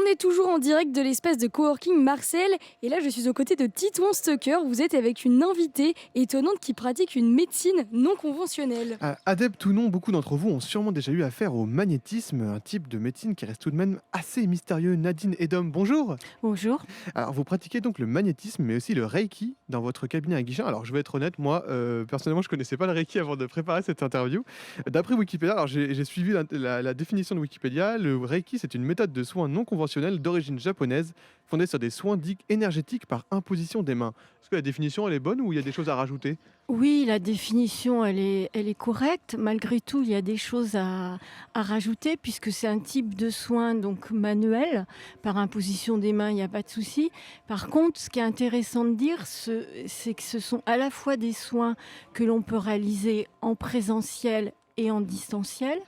est toujours en direct de l'espace de coworking Marcel et là je suis aux côtés de Titouan Stocker. Vous êtes avec une invitée étonnante qui pratique une médecine non conventionnelle. Adeptes ou non, beaucoup d'entre vous ont sûrement déjà eu affaire au magnétisme, un type de médecine qui reste tout de même assez mystérieux. Nadine Edom, bonjour. Bonjour. Alors vous pratiquez donc le magnétisme, mais aussi le Reiki dans votre cabinet à Guichin. Alors je vais être honnête, moi personnellement je connaissais pas le Reiki avant de préparer cette interview. D'après Wikipédia, alors j'ai suivi la définition de Wikipédia. Le Reiki, c'est une méthode de soins non conventionnelle d'origine japonaise, fondée sur des soins dits énergétiques par imposition des mains. Est-ce que la définition elle est bonne ou il y a des choses à rajouter? Oui, la définition, elle est correcte. Malgré tout, il y a des choses à rajouter puisque c'est un type de soin donc manuel. Par imposition des mains, il n'y a pas de souci. Par contre, ce qui est intéressant de dire, c'est que ce sont à la fois des soins que l'on peut réaliser en présentiel et en distanciel.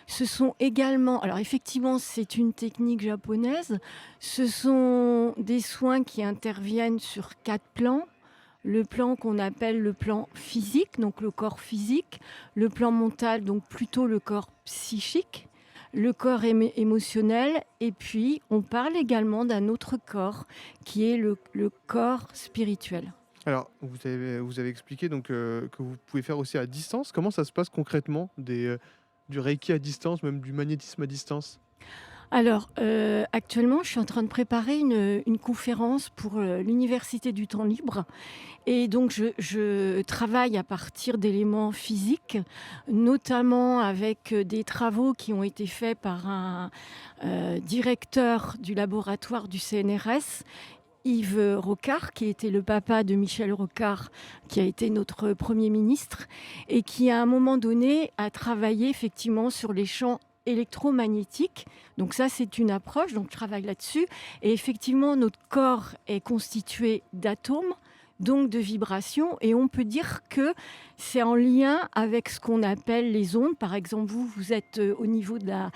Ce sont également, alors effectivement, c'est une technique japonaise. Ce sont des soins qui interviennent sur 4 plans. Le plan qu'on appelle le plan physique, donc le corps physique, le plan mental, donc plutôt le corps psychique, le corps émotionnel, et puis on parle également d'un autre corps qui est le corps spirituel. Alors vous avez expliqué donc que vous pouvez faire aussi à distance. Comment ça se passe concrètement du Reiki à distance, même du magnétisme à distance? Alors, actuellement, je suis en train de préparer une conférence pour l'Université du temps libre. Et donc, je travaille à partir d'éléments physiques, notamment avec des travaux qui ont été faits par un directeur du laboratoire du CNRS, Yves Rocard, qui était le papa de Michel Rocard, qui a été notre Premier ministre, et qui, à un moment donné, a travaillé effectivement sur les champs électromagnétiques. Donc ça, c'est une approche, donc je travaille là-dessus. Et effectivement, notre corps est constitué d'atomes, donc de vibrations, et on peut dire que c'est en lien avec ce qu'on appelle les ondes. Par exemple, vous êtes au niveau de la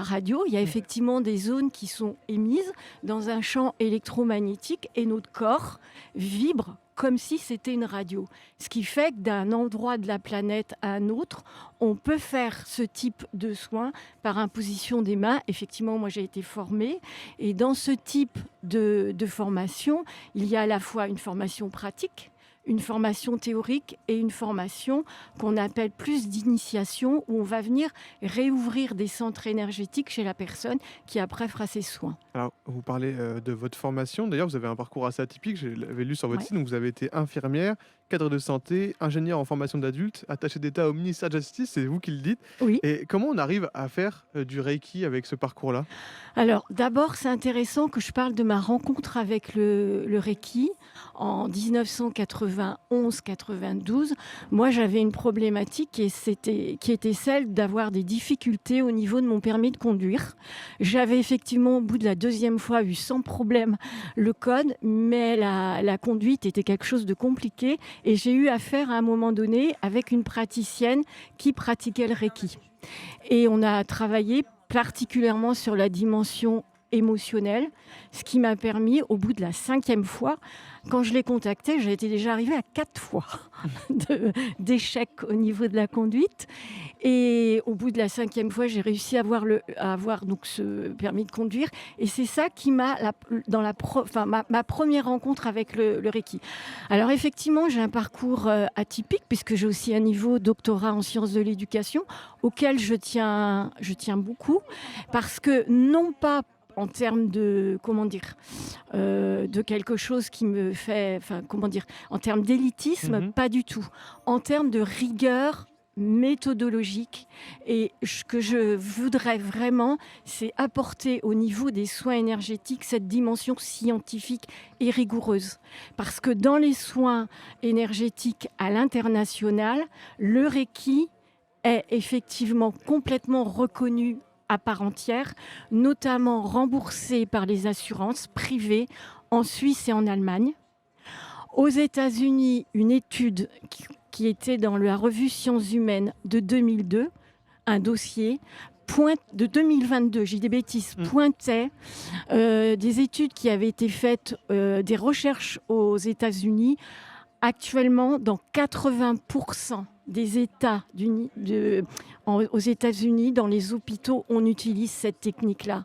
radio, il y a effectivement des zones qui sont émises dans un champ électromagnétique et notre corps vibre comme si c'était une radio. Ce qui fait que d'un endroit de la planète à un autre, on peut faire ce type de soins par imposition des mains. Effectivement, moi j'ai été formée et dans ce type de formation, il y a à la fois une formation pratique, une formation théorique et une formation qu'on appelle plus d'initiation, où on va venir réouvrir des centres énergétiques chez la personne qui après fera ses soins. Alors vous parlez de votre formation. D'ailleurs, vous avez un parcours assez atypique. Je l'avais lu sur votre Ouais. site. Donc vous avez été infirmière, cadre de santé, ingénieur en formation d'adultes, attaché d'État au ministère de la Justice. C'est vous qui le dites. Oui. Et comment on arrive à faire du Reiki avec ce parcours-là? Alors, d'abord, c'est intéressant que je parle de ma rencontre avec le Reiki en 1991-92. Moi, j'avais une problématique qui était celle d'avoir des difficultés au niveau de mon permis de conduire. J'avais effectivement, au bout de la deuxième fois, eu sans problème le code, mais la conduite était quelque chose de compliqué et j'ai eu affaire à un moment donné avec une praticienne qui pratiquait le Reiki. Et on a travaillé particulièrement sur la dimension émotionnelle, ce qui m'a permis, au bout de la 5e fois, quand je l'ai contacté, j'ai été déjà arrivée à 4 fois d'échec au niveau de la conduite. Et au bout de la 5e fois, j'ai réussi à avoir donc ce permis de conduire. Et c'est ça qui ma première rencontre avec le Reiki. Alors effectivement, j'ai un parcours atypique, puisque j'ai aussi un niveau doctorat en sciences de l'éducation, auquel je tiens beaucoup, parce que non pas en termes de, de quelque chose qui me fait, en termes d'élitisme, Mhm. pas du tout. En termes de rigueur méthodologique. Et ce que je voudrais vraiment, c'est apporter au niveau des soins énergétiques cette dimension scientifique et rigoureuse. Parce que dans les soins énergétiques à l'international, le Reiki est effectivement complètement reconnu à part entière, notamment remboursé par les assurances privées en Suisse et en Allemagne. Aux États-Unis, une étude qui était dans la revue Sciences Humaines de 2002, un dossier de 2022, j'ai des bêtises, pointait des études qui avaient été faites, des recherches aux États-Unis. Actuellement, dans 80% des États aux États-Unis, dans les hôpitaux, on utilise cette technique-là.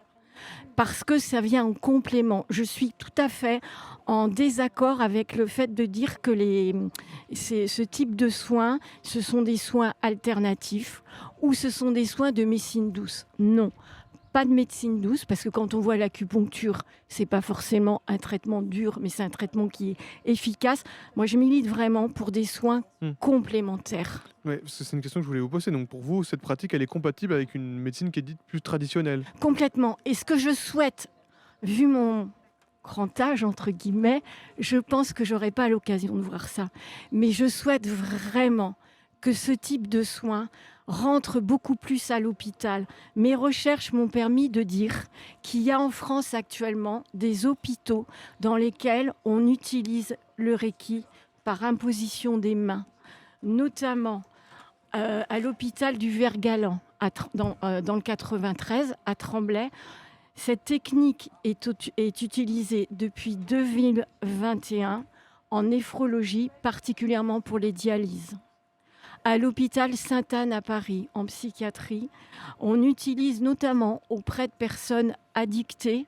parce que ça vient en complément. Je suis tout à fait en désaccord avec le fait de dire que ce type de soins, ce sont des soins alternatifs ou ce sont des soins de médecine douce. Non, pas de médecine douce, parce que quand on voit l'acupuncture, c'est pas forcément un traitement dur, mais c'est un traitement qui est efficace. Moi, je milite vraiment pour des soins complémentaires. Ouais, parce que c'est une question que je voulais vous poser. Donc pour vous, cette pratique, elle est compatible avec une médecine qui est dite plus traditionnelle? Complètement. Et ce que je souhaite, vu mon grand âge, entre guillemets, je pense que j'aurai pas l'occasion de voir ça. Mais je souhaite vraiment que ce type de soins rentre beaucoup plus à l'hôpital. Mes recherches m'ont permis de dire qu'il y a en France actuellement des hôpitaux dans lesquels on utilise le Reiki par imposition des mains, notamment à l'hôpital du Vert-Galant, dans le 93, à Tremblay. Cette technique est utilisée depuis 2021 en néphrologie, particulièrement pour les dialyses. À l'hôpital Sainte-Anne à Paris, en psychiatrie, on utilise notamment auprès de personnes addictées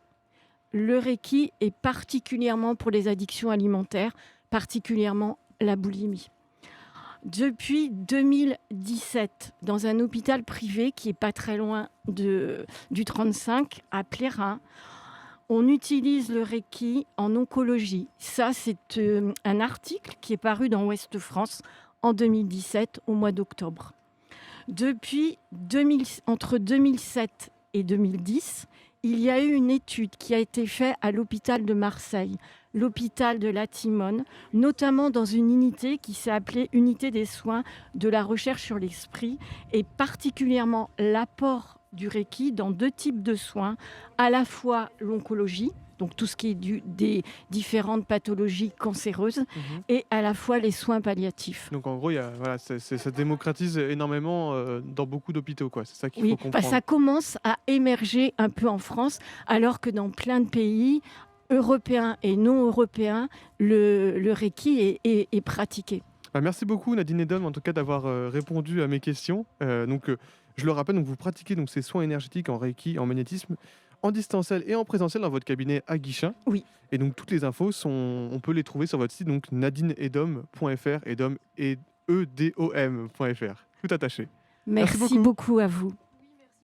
le Reiki, et particulièrement pour les addictions alimentaires, particulièrement la boulimie. Depuis 2017, dans un hôpital privé qui n'est pas très loin du 35, à Plérin, on utilise le Reiki en oncologie. Ça, c'est un article qui est paru dans Ouest France en 2017, au mois d'octobre. Entre 2007 et 2010, il y a eu une étude qui a été faite à l'hôpital de Marseille, l'hôpital de la Timone, notamment dans une unité qui s'est appelée Unité des soins de la recherche sur l'esprit, et particulièrement l'apport du Reiki dans deux types de soins, à la fois l'oncologie, donc tout ce qui est des différentes pathologies cancéreuses, et à la fois les soins palliatifs. Donc en gros, ça démocratise énormément dans beaucoup d'hôpitaux, quoi. C'est ça qu'il faut comprendre. Ça commence à émerger un peu en France, alors que dans plein de pays européens et non européens, le Reiki est pratiqué. Merci beaucoup Nadine Edom, en tout cas d'avoir répondu à mes questions. Je le rappelle, vous pratiquez ces soins énergétiques en Reiki, en magnétisme, en distanciel et en présentiel dans votre cabinet à Guichen. Oui. Et donc toutes les infos, on peut les trouver sur votre site, donc nadineedom.fr, edom, edom.fr, tout attaché. Merci beaucoup à vous.